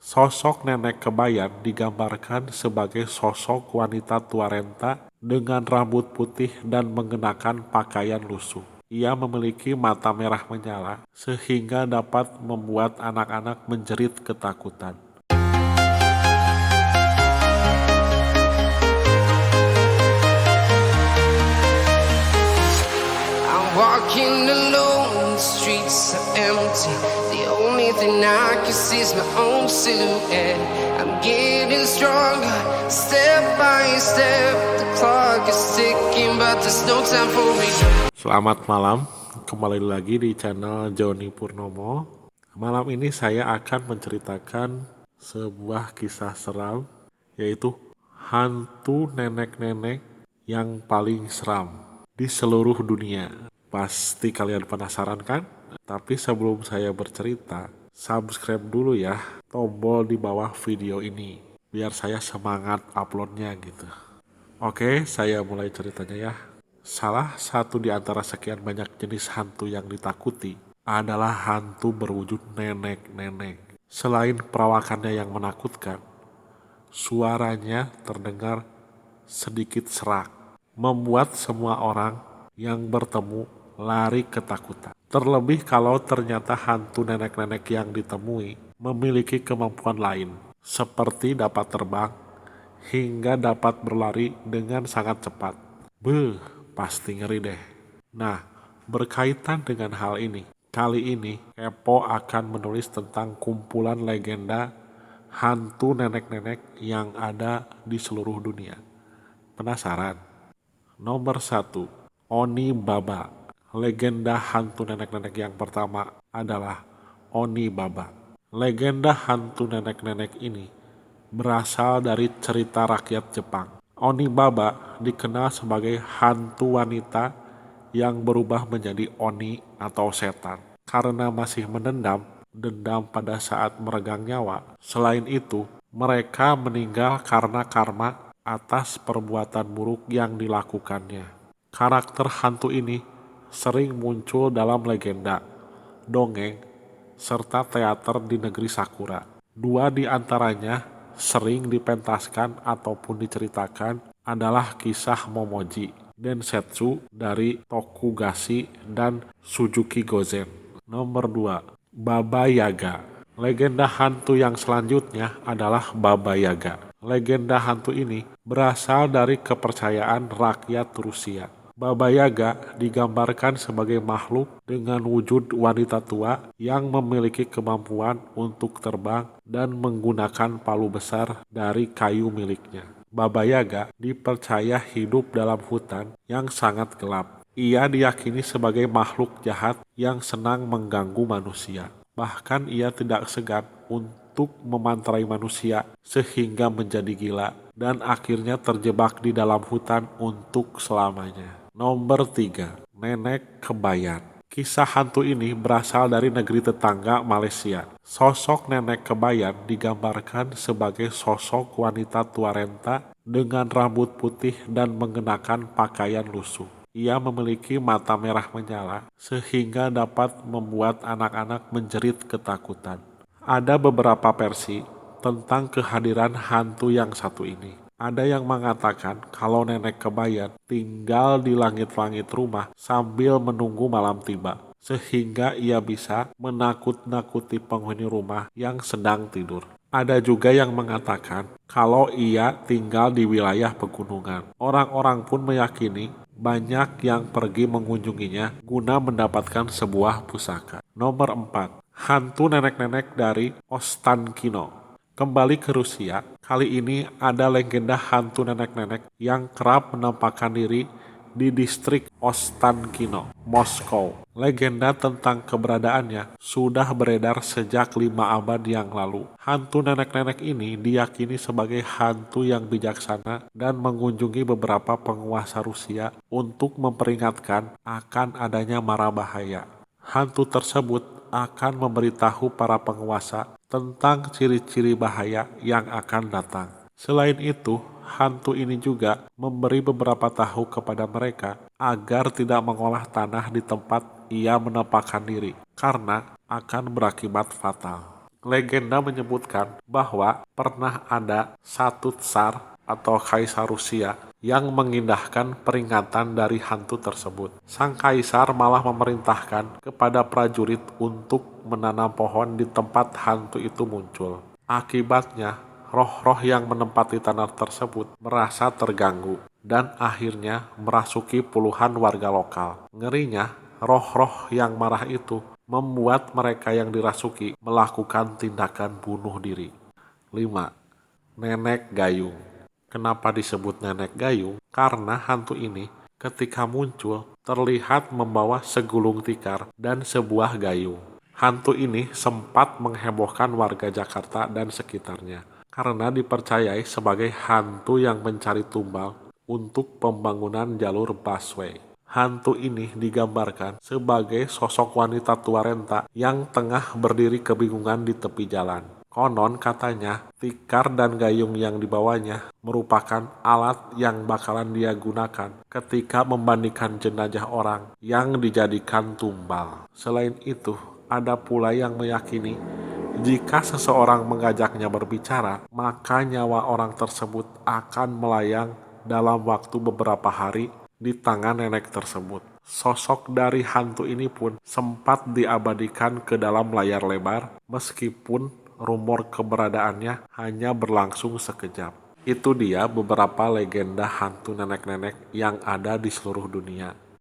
Sosok nenek kebayan digambarkan sebagai sosok wanita tua renta dengan rambut putih dan mengenakan pakaian lusuh. Ia memiliki mata merah menyala sehingga dapat membuat anak-anak menjerit ketakutan. Walking alone, the streets are empty. The only thing I can see is my own silhouette. I'm getting stronger, step by step. The clock is ticking, but there's no time for me. Selamat malam, kembali lagi di channel Joni Purnomo. Malam ini saya akan menceritakan sebuah kisah seram, yaitu hantu nenek-nenek yang paling seram di seluruh dunia. Pasti kalian penasaran kan? Tapi sebelum saya bercerita, subscribe dulu ya tombol di bawah video ini, biar saya semangat uploadnya gitu. Oke, saya mulai ceritanya ya. Salah satu di antara sekian banyak jenis hantu yang ditakuti adalah hantu berwujud nenek-nenek. Selain perawakannya yang menakutkan, suaranya terdengar sedikit serak, membuat semua orang yang bertemu lari ketakutan. Terlebih kalau ternyata hantu nenek-nenek yang ditemui memiliki kemampuan lain, seperti dapat terbang hingga dapat berlari dengan sangat cepat. Pasti ngeri deh. Nah, berkaitan dengan hal ini, kali ini Kepo akan menulis tentang kumpulan legenda hantu nenek-nenek yang ada di seluruh dunia. Penasaran? Nomor 1, Oni Baba. Legenda hantu nenek-nenek yang pertama adalah Oni Baba. Legenda hantu nenek-nenek ini berasal dari cerita rakyat Jepang. Oni Baba dikenal sebagai hantu wanita yang berubah menjadi oni atau setan karena masih menendam dendam pada saat meregang nyawa. Selain itu, mereka meninggal karena karma atas perbuatan buruk yang dilakukannya. Karakter hantu ini sering muncul dalam legenda, dongeng, serta teater di negeri Sakura. Dua di antaranya sering dipentaskan ataupun diceritakan adalah kisah Momoji, Densetsu dari Tokugashi, dan Tsujuki Gozen. Nomor 2, Baba Yaga. Legenda hantu yang selanjutnya adalah Baba Yaga. Legenda hantu ini berasal dari kepercayaan rakyat Rusia. Baba Yaga digambarkan sebagai makhluk dengan wujud wanita tua yang memiliki kemampuan untuk terbang dan menggunakan palu besar dari kayu miliknya. Baba Yaga dipercaya hidup dalam hutan yang sangat gelap. Ia diyakini sebagai makhluk jahat yang senang mengganggu manusia. Bahkan ia tidak segan untuk memanterai manusia sehingga menjadi gila dan akhirnya terjebak di dalam hutan untuk selamanya. Nomor 3, Nenek Kebayan. Kisah hantu ini berasal dari negeri tetangga Malaysia. Sosok nenek kebayan digambarkan sebagai sosok wanita tua renta dengan rambut putih dan mengenakan pakaian lusuh. Ia memiliki mata merah menyala sehingga dapat membuat anak-anak menjerit ketakutan. Ada beberapa versi tentang kehadiran hantu yang satu ini. Ada yang mengatakan kalau nenek kebayan tinggal di langit-langit rumah sambil menunggu malam tiba, sehingga ia bisa menakut-nakuti penghuni rumah yang sedang tidur. Ada juga yang mengatakan kalau ia tinggal di wilayah pegunungan. Orang-orang pun meyakini banyak yang pergi mengunjunginya guna mendapatkan sebuah pusaka. Nomor 4, hantu nenek-nenek dari Ostankino. Kembali ke Rusia, kali ini ada legenda hantu nenek-nenek yang kerap menampakkan diri di distrik Ostankino, Moskow. Legenda tentang keberadaannya sudah beredar sejak 5 abad yang lalu. Hantu nenek-nenek ini diyakini sebagai hantu yang bijaksana dan mengunjungi beberapa penguasa Rusia untuk memperingatkan akan adanya mara bahaya. Hantu tersebut akan memberitahu para penguasa tentang ciri-ciri bahaya yang akan datang. Selain itu, hantu ini juga memberi beberapa tahu kepada mereka agar tidak mengolah tanah di tempat ia menempatkan diri, karena akan berakibat fatal. Legenda menyebutkan bahwa pernah ada satu tsar atau kaisar Rusia yang mengindahkan peringatan dari hantu tersebut. Sang kaisar malah memerintahkan kepada prajurit untuk menanam pohon di tempat hantu itu muncul. Akibatnya, roh-roh yang menempati tanah tersebut merasa terganggu dan akhirnya merasuki puluhan warga lokal. Ngerinya, roh-roh yang marah itu membuat mereka yang dirasuki melakukan tindakan bunuh diri. 5. Nenek Gayung. Kenapa disebut nenek gayung? Karena hantu ini ketika muncul terlihat membawa segulung tikar dan sebuah gayung. Hantu ini sempat menghebohkan warga Jakarta dan sekitarnya karena dipercayai sebagai hantu yang mencari tumbal untuk pembangunan jalur busway. Hantu ini digambarkan sebagai sosok wanita tua renta yang tengah berdiri kebingungan di tepi jalan. Konon katanya, tikar dan gayung yang dibawanya merupakan alat yang bakalan dia gunakan ketika membandingkan jenazah orang yang dijadikan tumbal. Selain itu, ada pula yang meyakini jika seseorang mengajaknya berbicara, maka nyawa orang tersebut akan melayang dalam waktu beberapa hari di tangan nenek tersebut. Sosok dari hantu ini pun sempat diabadikan ke dalam layar lebar meskipun rumor keberadaannya hanya berlangsung sekejap. Itu dia beberapa legenda hantu nenek-nenek yang ada di seluruh dunia.